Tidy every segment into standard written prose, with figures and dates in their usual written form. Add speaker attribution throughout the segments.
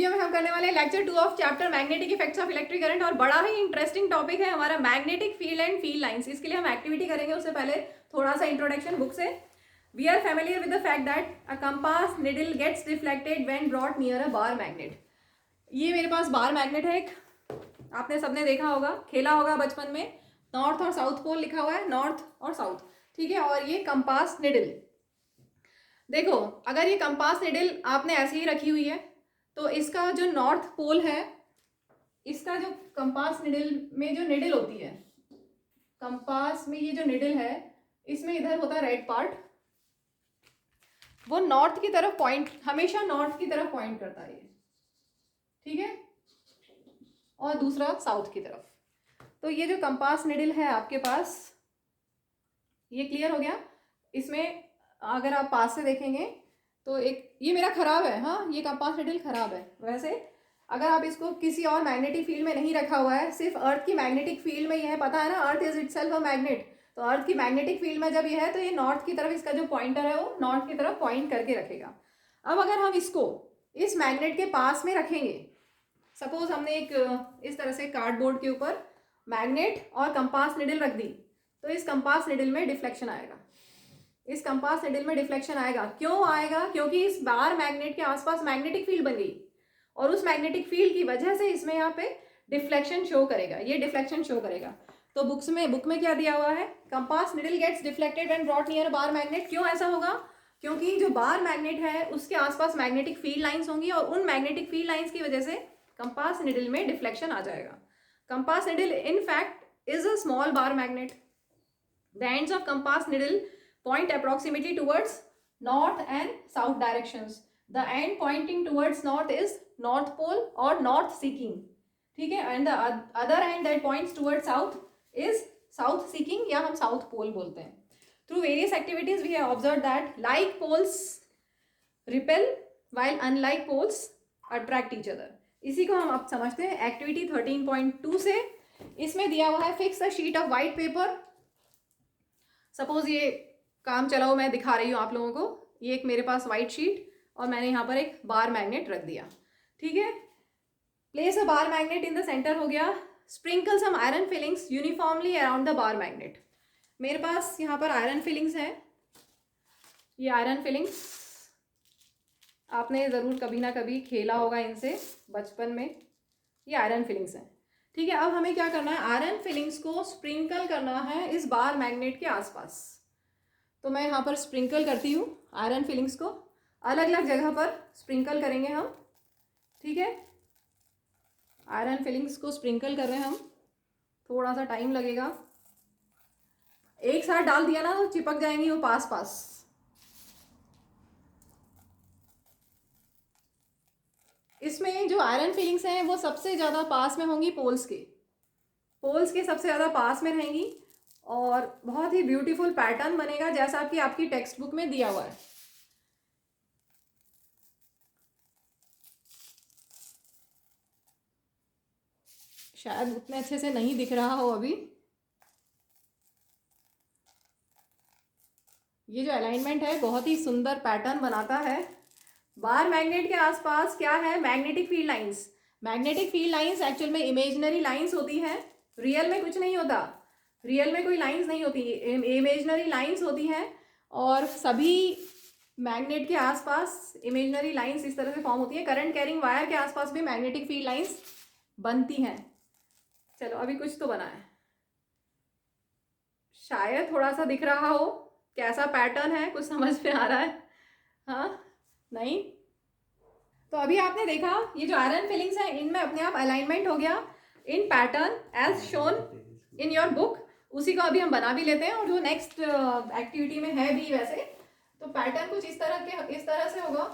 Speaker 1: Video में हम करने वाले हैं lecture 2 of chapter magnetic effects of electric current, और बड़ा ही इंटरेस्टिंग टॉपिक है हमारा magnetic field and field lines. इसके लिए हम एक्टिविटी करेंगे, उससे पहले थोड़ा सा इंट्रोडक्शन बुक से। We are familiar with the fact that a compass needle gets reflected when brought near a bar magnet. ये मेरे पास बार मैग्नेट है एक, आपने सबने देखा होगा, खेला होगा बचपन में। नॉर्थ और साउथ पोल लिखा हुआ है, नॉर्थ और साउथ, ठीक है। और ये कंपास निडल, देखो अगर ये कंपास निडल आपने ऐसे ही रखी हुई है तो इसका जो नॉर्थ पोल है, इसका जो कंपास निडल में जो निडल होती है, कंपास में ये जो निडल है इसमें इधर होता है रेड पार्ट, वो नॉर्थ की तरफ पॉइंट, हमेशा नॉर्थ की तरफ पॉइंट करता है ये, ठीक है, और दूसरा साउथ की तरफ। तो ये जो कंपास निडल है आपके पास, ये क्लियर हो गया। इसमें अगर आप पास से देखेंगे तो एक ये मेरा खराब है, हाँ ये कंपास निडल खराब है। वैसे अगर आप इसको किसी और मैग्नेटिक फील्ड में नहीं रखा हुआ है, सिर्फ अर्थ की मैग्नेटिक फील्ड में ये है, पता है ना, earth is itself a magnet, तो अर्थ की मैग्नेटिक फील्ड में जब ये है तो ये नॉर्थ की तरफ, इसका जो पॉइंटर है वो नॉर्थ की तरफ पॉइंट करके रखेगा। अब अगर हम इसको इस मैग्नेट के पास में रखेंगे, सपोज हमने एक इस तरह से कार्डबोर्ड के ऊपर मैग्नेट और कंपास निडल रख दी, तो इस कंपास निडल में डिफ्लेक्शन आएगा, इस कंपास निडल में डिफ्लेक्शन आएगा। क्यों आएगा? क्योंकि इस बार मैग्नेट के आसपास मैग्नेटिक फील्ड बन गई और उस मैग्नेटिक फील्ड की वजह से इसमें यहाँ पे डिफ्लेक्शन शो करेगा, ये डिफ्लेक्शन शो करेगा। तो बुक में क्या दिया हुआ है, compass needle gets deflected when brought near bar magnet. क्यों ऐसा होगा? क्योंकि जो बार मैग्नेट है उसके आसपास मैग्नेटिक फील्ड लाइंस होंगी और उन मैग्नेटिक फील्ड लाइंस की वजह से कंपास निडल में डिफ्लेक्शन आ जाएगा। Compass needle in fact is a small bar magnet. The ends of compass needle point approximately towards north and south directions. The end pointing towards north is north pole or north seeking, ठीक है, and the other end that points towards south is south seeking, या हम south pole बोलते हैं। Through various activities we have observed that like poles repel while unlike poles attract each other। इसी को हम अब समझते हैं एक्टिविटी 13.2 से। इसमें दिया हुआ है fix a sheet of white paper. Suppose ये काम चलाओ, मैं दिखा रही हूँ आप लोगों को, ये एक मेरे पास वाइट शीट और मैंने यहाँ पर एक बार मैग्नेट रख दिया, ठीक है। Place a bar magnet in the centre हो गया। Sprinkle some iron filings uniformly around the bar magnet. मेरे पास यहाँ पर आयरन फिलिंग्स हैं, ये आयरन फिलिंग्स आपने ज़रूर कभी ना कभी खेला होगा इनसे बचपन में, ये आयरन फिलिंग्स हैं, ठीक है। अब हमें क्या करना है, आयरन फिलिंग्स को स्प्रिंकल करना है इस बार मैग्नेट के आसपास। तो मैं यहाँ पर स्प्रिंकल करती हूँ आयरन फिलिंग्स को, अलग अलग जगह पर स्प्रिंकल करेंगे हम, ठीक है। आयरन फिलिंग्स को स्प्रिंकल कर रहे हैं हम, थोड़ा सा टाइम लगेगा, एक साथ डाल दिया ना तो चिपक जाएंगी वो पास पास। इसमें जो आयरन फिलिंग्स हैं वो सबसे ज़्यादा पास में होंगी पोल्स के सबसे ज़्यादा पास में रहेंगी और बहुत ही ब्यूटीफुल पैटर्न बनेगा जैसा कि आपकी टेक्स्ट बुक में दिया हुआ है। शायद उतने अच्छे से नहीं दिख रहा हो अभी, ये जो अलाइनमेंट है बहुत ही सुंदर पैटर्न बनाता है। बार मैग्नेट के आसपास क्या है, magnetic field lines. Magnetic field lines actual में इमेजिनरी लाइंस होती हैं, रियल में कुछ नहीं होता, रियल में कोई लाइंस नहीं होती, इमेजिनरी लाइंस होती हैं। और सभी मैग्नेट के आसपास इमेजिनरी लाइंस इस तरह से फॉर्म होती है। करंट कैरिंग वायर के आसपास भी मैग्नेटिक फील्ड लाइंस बनती हैं। चलो अभी कुछ तो बना है, शायद थोड़ा सा दिख रहा हो कैसा पैटर्न है, कुछ समझ में आ रहा है? हाँ नहीं? तो अभी आपने देखा ये जो आयरन फिलिंग्स हैं इनमें अपने आप अलाइनमेंट हो गया in pattern as shown in your book. उसी को अभी हम बना भी लेते हैं और जो नेक्स्ट एक्टिविटी में है भी वैसे, तो पैटर्न कुछ इस तरह से होगा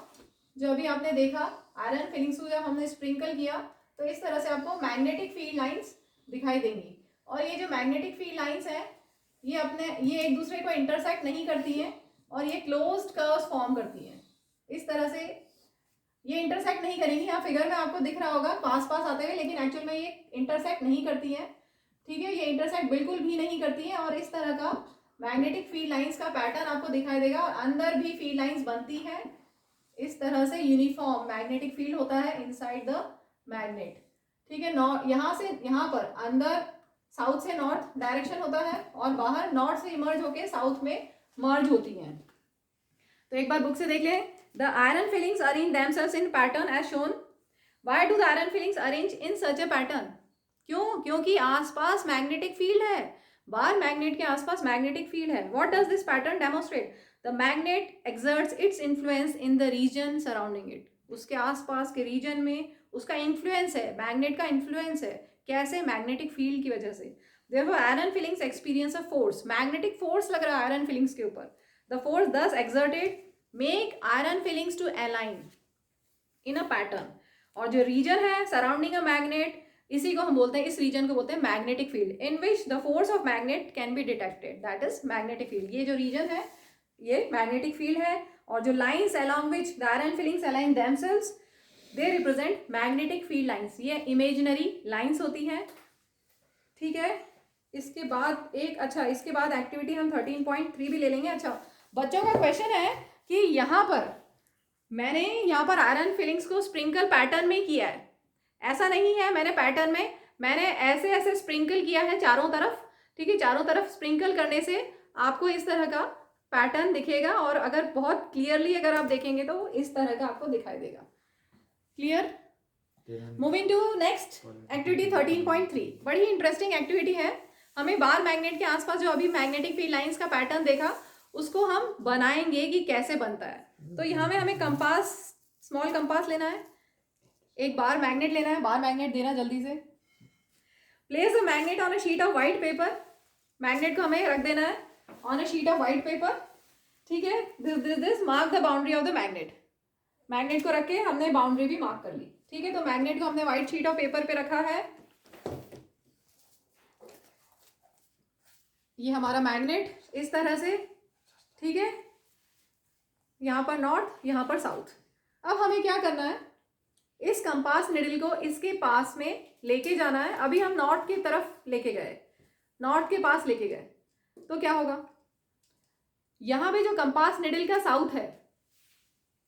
Speaker 1: जो अभी आपने देखा। आयरन फिलिंग्स को जब हमने स्प्रिंकल किया तो इस तरह से आपको मैग्नेटिक फील्ड लाइंस दिखाई देंगी। और ये जो मैग्नेटिक फील्ड लाइंस है ये एक दूसरे को इंटरसेक्ट नहीं करती हैं और ये क्लोज्ड कर्व्स फॉर्म करती हैं। इस तरह से ये इंटरसेक्ट नहीं करेंगी, यहाँ फिगर में आपको दिख रहा होगा पास पास आते हुए, लेकिन एक्चुअल में ये इंटरसेक्ट नहीं करती है, ठीक है, ये इंटरसेक्ट बिल्कुल भी नहीं करती है। और इस तरह का मैग्नेटिक फील्ड लाइंस का पैटर्न आपको दिखाई देगा और अंदर भी फील्ड लाइंस बनती है इस तरह से यूनिफॉर्म मैग्नेटिक फील्ड होता है इनसाइड द मैग्नेट, ठीक है। यहाँ से यहाँ पर अंदर साउथ से नॉर्थ डायरेक्शन होता है और बाहर नॉर्थ से इमर्ज होके साउथ में मर्ज होती हैं। तो एक बार बुक से देख लें। The iron filings arrange themselves in pattern as shown. Why do the iron filings arrange in such a pattern? क्यों? क्योंकि आसपास मैग्नेटिक फील्ड है, बाहर मैग्नेट के आसपास मैग्नेटिक फील्ड है। What does this pattern demonstrate? The magnet exerts its influence in the region surrounding it. उसके आसपास के रीजन में उसका इन्फ्लुएंस है, मैग्नेट का इन्फ्लुएंस है। कैसे? मैग्नेटिक फील्ड की वजह से। Therefore iron filings experience a force, magnetic force लग रहा है आयरन फिलिंग्स के ऊपर। The force thus exerted make iron fillings to align in a pattern। और जो रीजन है सराउंडिंग अ मैग्नेट, इसी को हम बोलते हैं, इस रीजन को बोलते हैं magnetic field, in which the force of magnet can be detected, that is magnetic field. ये जो रीजन है ये मैग्नेटिक फील्ड है, और जो lines along which the iron fillings align themselves they represent magnetic field lines। ये imaginary lines होती हैं, ठीक है। इसके बाद इसके बाद एक्टिविटी हम 13.3 भी ले लेंगे। अच्छा, बच्चों का क्वेश्चन है कि यहाँ पर मैंने आयरन फिलिंग्स को स्प्रिंकल पैटर्न में किया है। ऐसा नहीं है मैंने पैटर्न में, मैंने ऐसे ऐसे स्प्रिंकल किया है चारों तरफ, ठीक है। चारों तरफ स्प्रिंकल करने से आपको इस तरह का पैटर्न दिखेगा, और अगर बहुत क्लियरली अगर आप देखेंगे तो इस तरह का आपको दिखाई देगा। Clear? Moving to next activity 13.3। बड़ी इंटरेस्टिंग एक्टिविटी है। हमें बार मैग्नेट के आसपास जो अभी मैग्नेटिक फील्ड लाइंस का पैटर्न देखा उसको हम बनाएंगे कि कैसे बनता है। तो यहाँ में हमें कंपास, स्मॉल कंपास लेना है, एक बार मैग्नेट लेना है, बार मैग्नेट देना जल्दी से। Place the magnet on a sheet of white paper. Magnet को हमें रख देना है on a sheet of white paper, ठीक है। This mark the boundary of the magnet. Magnet को रख के हमने बाउंड्री भी मार्क कर ली, ठीक है। तो मैग्नेट को हमने व्हाइट शीट ऑफ पेपर पे रखा है। ये हमारा मैग्नेट इस तरह से, ठीक है। यहाँ पर नॉर्थ, यहाँ पर साउथ। अब हमें क्या करना है, इस कंपास निडल को इसके पास में लेके जाना है। अभी हम नॉर्थ की तरफ लेके गए, नॉर्थ के पास लेके गए, तो क्या होगा, यहाँ पे जो कंपास निडल का साउथ है,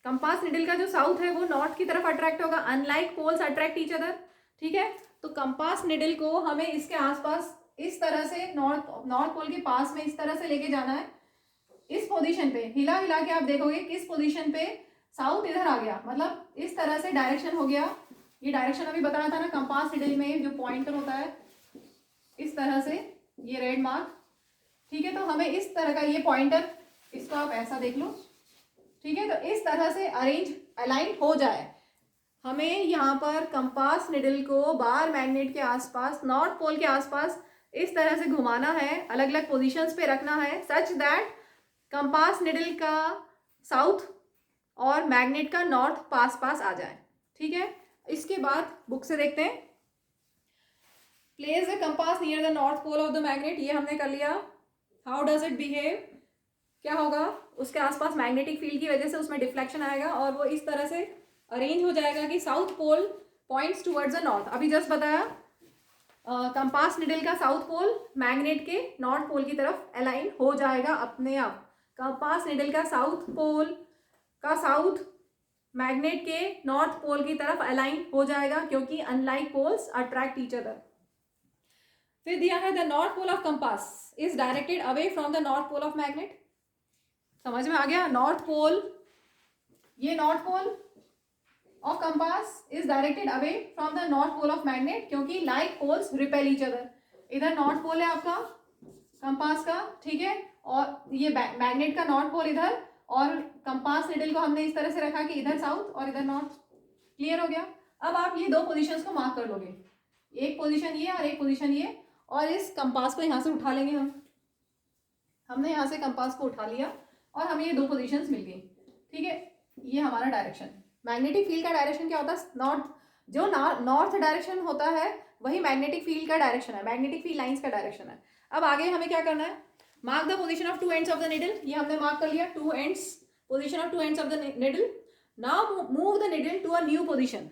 Speaker 1: कंपास निडल का जो साउथ है वो नॉर्थ की तरफ अट्रैक्ट होगा। Unlike poles attract each other, ठीक है। तो कंपास निडल को हमें इसके आसपास इस तरह से नॉर्थ पोल के पास में इस तरह से लेके जाना है। इस पोजीशन पे हिला हिला के आप देखोगे किस पोजीशन पे साउथ इधर आ गया, मतलब इस तरह से डायरेक्शन हो गया। ये डायरेक्शन अभी बताया था ना, कंपास निडल में जो पॉइंटर होता है इस तरह से, ये रेड मार्क, ठीक है। तो हमें इस तरह का ये पॉइंटर, इसको आप ऐसा देख लो, ठीक है। तो इस तरह से अलाइन हो जाए। हमें यहाँ पर कंपास निडल को बार मैग्नेट के आसपास, नॉर्थ पोल के आसपास इस तरह से घुमाना है, अलग अलग पोजीशंस पे रखना है, सच दैट कंपास निडल का साउथ और मैग्नेट का नॉर्थ पास पास आ जाए, ठीक है। इसके बाद बुक से देखते हैं। Place the compass near the north pole of the magnet, ये हमने कर लिया। How does it behave? क्या होगा, उसके आसपास मैग्नेटिक फील्ड की वजह से उसमें डिफ्लेक्शन आएगा और वो इस तरह से अरेंज हो जाएगा कि south pole points towards the north. अभी जस्ट बताया कंपास निडल का साउथ पोल मैग्नेट के नॉर्थ पोल की तरफ अलाइन हो जाएगा अपने आप। कंपास निडल का साउथ पोल का साउथ मैग्नेट के नॉर्थ पोल की तरफ अलाइन हो जाएगा, क्योंकि unlike poles attract each other. फिर दिया है the north pole of compass is directed away from the north pole of magnet. समझ में आ गया? नॉर्थ पोल, ये north pole of compass is directed away from the north pole of magnet, क्योंकि like poles repel each other. इधर north pole है आपका compass का, ठीक है, और ये मैग्नेट का नॉर्थ पोल इधर, और कंपास निडल को हमने इस तरह से रखा कि इधर साउथ और इधर नॉर्थ। क्लियर हो गया? अब आप ये दो पोजीशंस को मार्क कर लोगे, एक पोजीशन ये और एक पोजीशन ये, और इस कंपास को यहाँ से उठा लेंगे हमने यहाँ से कंपास को उठा लिया और हमें ये दो पोजीशंस मिल गई, ठीक है। ये हमारा डायरेक्शन, मैग्नेटिक फील्ड का डायरेक्शन क्या होता है, नॉर्थ। जो नॉर्थ डायरेक्शन होता है वही मैग्नेटिक फील्ड का डायरेक्शन है, मैग्नेटिक फील्ड लाइंस का डायरेक्शन है। अब आगे हमें क्या करना है, mark the position of two ends of the needle. ये हमने मार्क कर लिया, two ends, position of two ends of the needle. Now move the needle to a new position.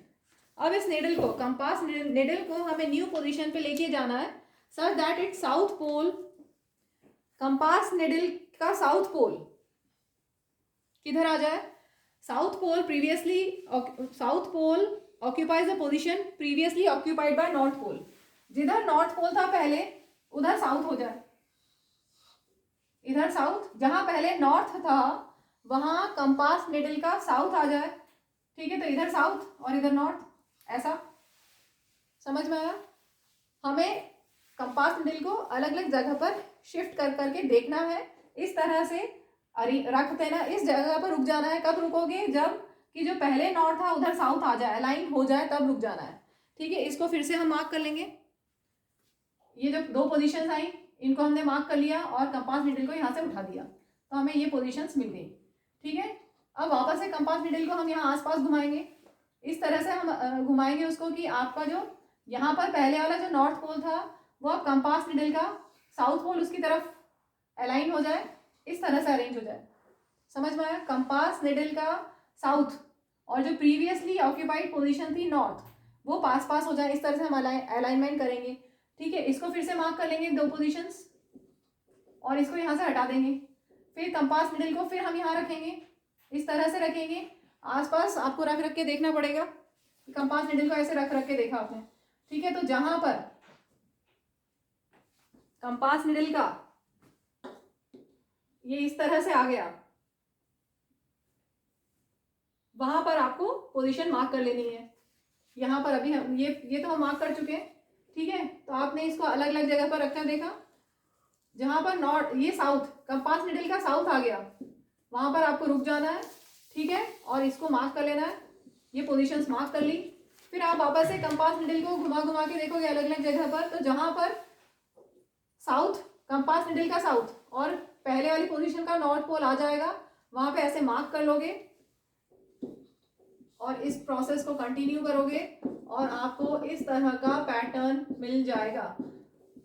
Speaker 1: अब इस निडल को, कंपास निडल को हमें न्यू पोजीशन पे लेके जाना है, such that it south pole, compass needle का साउथ पोल किधर आ जाए, south pole occupies the position previously occupied by north pole. जिधर नॉर्थ पोल था पहले उधर साउथ हो जाए, इधर साउथ, जहां पहले नॉर्थ था वहां कंपास निडल का साउथ आ जाए, ठीक है। तो इधर साउथ और इधर नॉर्थ, ऐसा समझ में आया। हमें कंपास निडल को अलग अलग जगह पर शिफ्ट कर करके देखना है, इस तरह से रख देना, इस जगह पर रुक जाना है। कब रुकोगे, जब कि जो पहले नॉर्थ था उधर साउथ आ जाए, अलाइन हो जाए, तब रुक जाना है, ठीक है। इसको फिर से हम मार्क कर लेंगे। ये जो दो पोजीशंस आई इनको हमने मार्क कर लिया और कंपास निडल को यहाँ से उठा दिया, तो हमें ये पोजीशंस मिल गई, ठीक है। अब वापस से कंपास निडल को हम यहाँ आसपास घुमाएंगे, इस तरह से हम घुमाएंगे उसको कि आपका जो यहाँ पर पहले वाला जो नॉर्थ पोल था वो अब कंपास निडल का साउथ पोल उसकी तरफ अलाइन हो जाए, इस तरह से अरेंज हो जाए। समझ में आया। कंपास निडल का साउथ और जो प्रीवियसली ऑक्यूपाइड पोजीशन थी नॉर्थ वो पास पास हो जाए, इस तरह से हम अलाइनमेंट करेंगे, ठीक है। इसको फिर से मार्क कर लेंगे दो पोजीशंस और इसको यहाँ से हटा देंगे। फिर कंपास निडल को फिर हम यहाँ रखेंगे, इस तरह से रखेंगे। आसपास आपको रख रख के देखना पड़ेगा, कंपास निडल को ऐसे रख रख के देखा आपने, ठीक है। तो जहां पर कंपास निडल का ये इस तरह से आ गया, वहां पर आपको पोजीशन मार्क कर लेनी है। यहाँ पर अभी हम ये तो हम मार्क कर चुके हैं, ठीक है। तो आपने इसको अलग अलग जगह पर रखकर देखा, जहां पर नॉर्थ, ये साउथ, कंपास निडल का साउथ आ गया, वहां पर आपको रुक जाना है, ठीक है, और इसको मार्क कर लेना है। ये पोजीशंस मार्क कर ली। फिर आप वापस से कंपास निडल को घुमा घुमा के देखोगे अलग अलग जगह पर, तो जहां पर साउथ, कंपास निडल का साउथ और पहले वाली पोजीशन का नॉर्थ पोल आ जाएगा, वहां पे ऐसे मार्क कर लोगे और इस प्रोसेस को कंटिन्यू करोगे और आपको इस तरह का पैटर्न मिल जाएगा,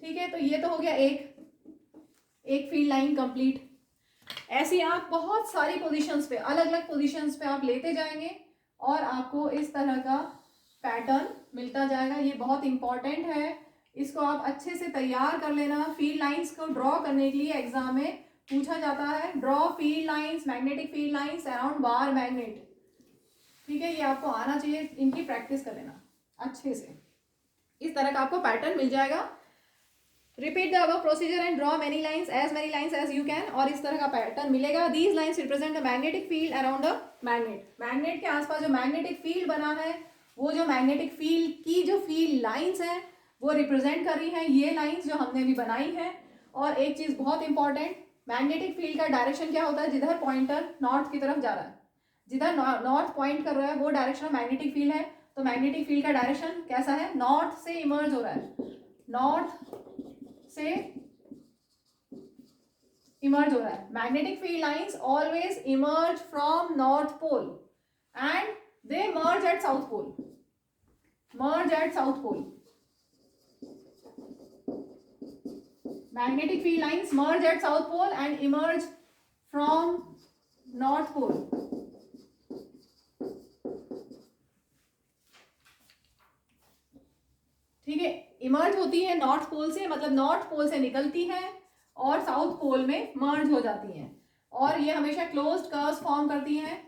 Speaker 1: ठीक है। तो ये तो हो गया एक फील्ड लाइन कंप्लीट। ऐसी आप बहुत सारी पोजीशंस पे, अलग अलग पोजीशंस पे आप लेते जाएंगे और आपको इस तरह का पैटर्न मिलता जाएगा। ये बहुत इंपॉर्टेंट है, इसको आप अच्छे से तैयार कर लेना। फील्ड लाइंस को ड्रॉ करने के लिए एग्जाम में पूछा जाता है, draw field lines, magnetic field lines around bar magnet, ठीक है। ये आपको आना चाहिए, इनकी प्रैक्टिस कर लेना अच्छे से, इस तरह का आपको पैटर्न मिल जाएगा। Repeat the above procedure and draw many lines as you can, और इस तरह का पैटर्न मिलेगा। These lines represent the magnetic field around the magnet. Magnet के आसपास जो मैग्नेटिक फील्ड बना है, वो जो मैग्नेटिक फील्ड की जो फील्ड लाइंस है वो रिप्रेजेंट कर रही है ये लाइंस जो हमने अभी बनाई है। और एक चीज बहुत इंपॉर्टेंट, मैग्नेटिक फील्ड का डायरेक्शन क्या होता है, जिधर पॉइंटर नॉर्थ की तरफ जा रहा है, जिधर नॉर्थ पॉइंट कर रहा है वो डायरेक्शन मैग्नेटिक फील्ड है। तो मैग्नेटिक फील्ड का डायरेक्शन कैसा है, नॉर्थ से इमर्ज हो रहा है, नॉर्थ से इमर्ज हो रहा है। Magnetic field lines always emerge from north pole and they merge at south pole, merge at south pole. Magnetic field lines merge at south pole and emerge from north pole. ठीक है, emerge होती है north pole से, मतलब north pole से निकलती है और साउथ पोल में मर्ज हो जाती हैं, और ये हमेशा क्लोज्ड कर्व्स फॉर्म करती हैं,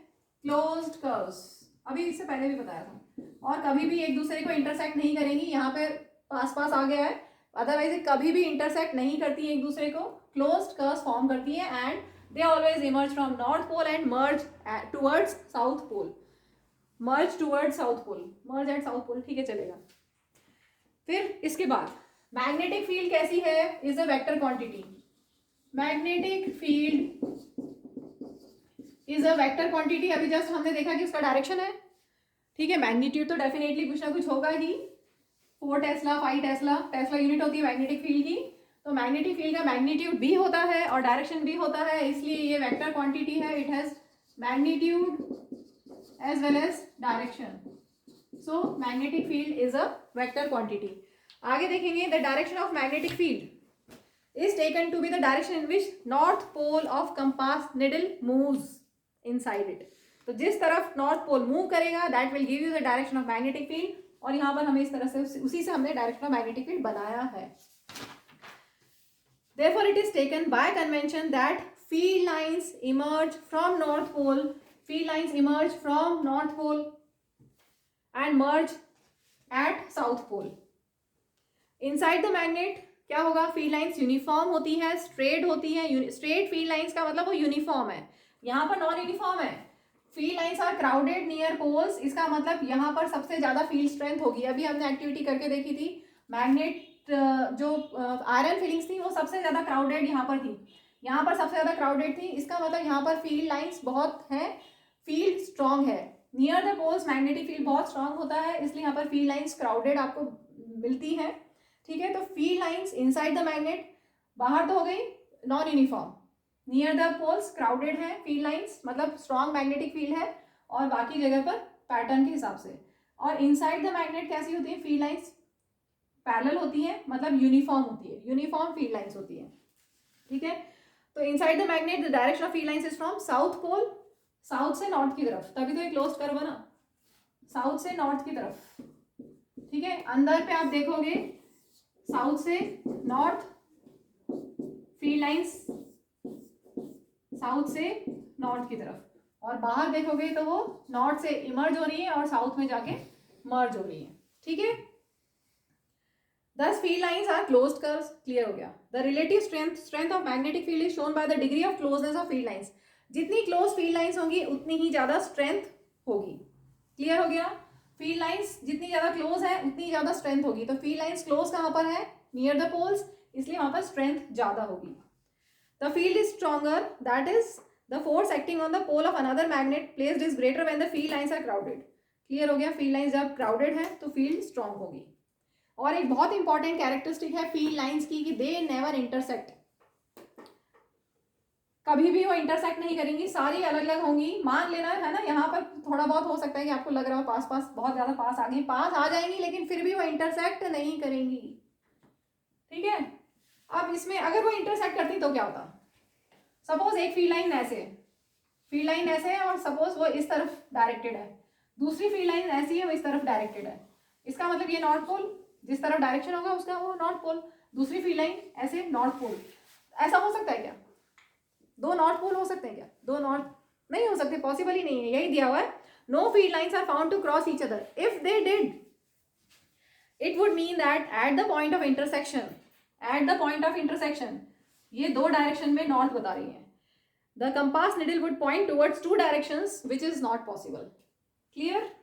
Speaker 1: क्लोज्ड कर्व्स, अभी इससे पहले भी बताया था। और कभी भी एक दूसरे को इंटरसेक्ट नहीं करेंगी, यहाँ पे पास पास आ गया है, अदरवाइज कभी भी इंटरसेक्ट नहीं करती है एक दूसरे को, क्लोज्ड कर्व्स फॉर्म करती है and they always emerge from north pole and merge towards south pole, merge towards south pole, merge at south pole, ठीक है चलेगा। फिर इसके बाद मैग्नेटिक फील्ड कैसी है, is a vector quantity. Magnetic field is a vector quantity, अभी just हमने देखा कि उसका डायरेक्शन है, ठीक है। मैग्नीट्यूड तो डेफिनेटली कुछ ना कुछ होगा ही, 4 टेस्ला 5 टेस्ला, टेस्ला यूनिट होती है मैग्नेटिक फील्ड की, तो मैग्नेटिक फील्ड का मैग्नीट्यूड भी होता है और डायरेक्शन भी होता है, इसलिए ये वेक्टर क्वांटिटी है। It has magnitude as well as direction, so magnetic field is a vector quantity. आगे देखेंगे, the direction of magnetic field is taken to be the direction in which north pole of compass needle moves inside it. तो जिस तरफ north pole move करेगा that will give you the direction of magnetic field, और यहाँ पर हमें इस तरह से उसी से हमने डायरेक्शन ऑफ मैग्नेटिक फील्ड बनाया है। Therefore it is taken by convention that field lines emerge from north pole field lines emerge from north pole and merge at south pole. Inside the magnet क्या होगा, field lines uniform होती है, straight होती है. Straight field lines का मतलब वो uniform है. यहाँ पर नॉन यूनिफॉर्म है. Field lines are crowded near poles, इसका मतलब यहाँ पर सबसे ज्यादा फील्ड स्ट्रेंथ होगी. अभी हमने एक्टिविटी करके देखी थी, मैग्नेट जो आयरन फीलिंग्स थी वो सबसे ज्यादा क्राउडेड यहाँ पर थी. यहाँ पर सबसे ज्यादा क्राउडेड थी. इसका मतलब यहाँ पर फील्ड लाइंस बहुत है, फील्ड स्ट्रांग है. Near the poles magnetic field बहुत स्ट्रांग होता है, इसलिए यहाँ पर फील्ड लाइंस क्राउडेड आपको मिलती है. ठीक है, तो field lines inside the magnet, बाहर तो हो गई non uniform, near the poles crowded है फील्ड लाइंस, मतलब स्ट्रॉन्ग मैग्नेटिक फील्ड है, और बाकी जगह पर पैटर्न के हिसाब से. और इनसाइड द मैग्नेट कैसी होती है, फील्ड लाइंस पैरेलल होती है, मतलब यूनिफॉर्म होती है, यूनिफॉर्म फील्ड लाइंस होती है. ठीक है, तो inside the magnet the direction of field lines is from south pole, south से नॉर्थ की तरफ, तभी तो ये क्लोज कर्व बना, साउथ से नॉर्थ की तरफ. ठीक है, अंदर पे आप देखोगे साउथ से नॉर्थ फील्ड लाइंस साउथ से नॉर्थ की तरफ, और बाहर देखोगे तो वो नॉर्थ से इमर्ज हो रही है और साउथ में जाके मर्ज हो रही है. ठीक है, Thus field lines are closed curves. Clear हो गया. The relative strength of magnetic field is shown by the degree of closeness of field lines. जितनी क्लोज फील्ड लाइंस होंगी उतनी ही ज्यादा स्ट्रेंथ होगी. क्लियर हो गया. फील्ड लाइंस जितनी ज्यादा क्लोज है उतनी ज्यादा स्ट्रेंथ होगी. तो फील्ड लाइंस क्लोज कहाँ पर है, नियर द पोल्स, इसलिए वहां पर स्ट्रेंथ ज्यादा होगी. The field is stronger, that is the force acting on the pole of another magnet placed is greater when the field lines are crowded. Clear हो गया. फील्ड लाइंस जब crowded है तो फील्ड स्ट्रॉन्ग होगी. और एक बहुत इंपॉर्टेंट कैरेक्टरिस्टिक है फील्ड लाइंस की कि दे नेवर इंटरसेक्ट. कभी भी वो इंटरसेक्ट नहीं करेंगी, सारी अलग अलग होंगी. मान लेना है ना, यहाँ पर थोड़ा बहुत हो सकता है कि आपको लग रहा हो पास पास, बहुत ज्यादा पास आ गई, पास आ जाएंगी, लेकिन फिर भी वो इंटरसेक्ट नहीं करेंगी. ठीक है, अब इसमें अगर वो इंटरसेक्ट करती तो क्या होता. सपोज एक फील्ड लाइन ऐसे, फील्ड लाइन ऐसे है और सपोज वो इस तरफ डायरेक्टेड है, दूसरी फील्ड लाइन ऐसी है वो इस तरफ डायरेक्टेड है. इसका मतलब ये नॉर्थ पोल, जिस तरफ डायरेक्शन होगा उसका वो नॉर्थ पोल, दूसरी फील्ड लाइन ऐसे नॉर्थ पोल. ऐसा हो सकता है क्या, दो नॉर्थ पोल हो सकते हैं क्या, दो नॉर्थ नहीं हो सकते, पॉसिबल ही नहीं है. यही दिया हुआ है, no field lines are found to cross each other. If they did it would mean that at the point of intersection, at the point of intersection, ये दो डायरेक्शन में नॉर्थ बता रही है, the compass needle would point towards two directions which is not possible. Clear.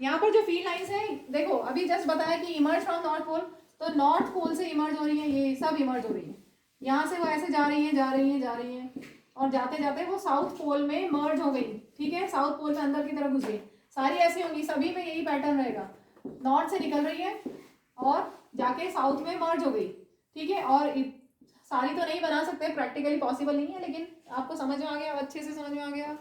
Speaker 1: यहाँ पर जो field lines है, देखो अभी जस्ट बताया कि इमर्ज फ्रॉम नॉर्थ पोल, तो नॉर्थ पोल से इमर्ज हो रही है, ये सब इमर्ज हो रही है. यहाँ से वो ऐसे जा रही है, जा रही है, जा रही है, और जाते जाते वो साउथ पोल में मर्ज हो गई. ठीक है, साउथ पोल में अंदर की तरफ घुस गई. सारी ऐसी होंगी, सभी में यही पैटर्न रहेगा. नॉर्थ से निकल रही है और जाके साउथ में मर्ज हो गई. ठीक है, और सारी तो नहीं बना सकते, प्रैक्टिकली पॉसिबल नहीं है, लेकिन आपको समझ में आ गया, अच्छे से समझ में आ गया.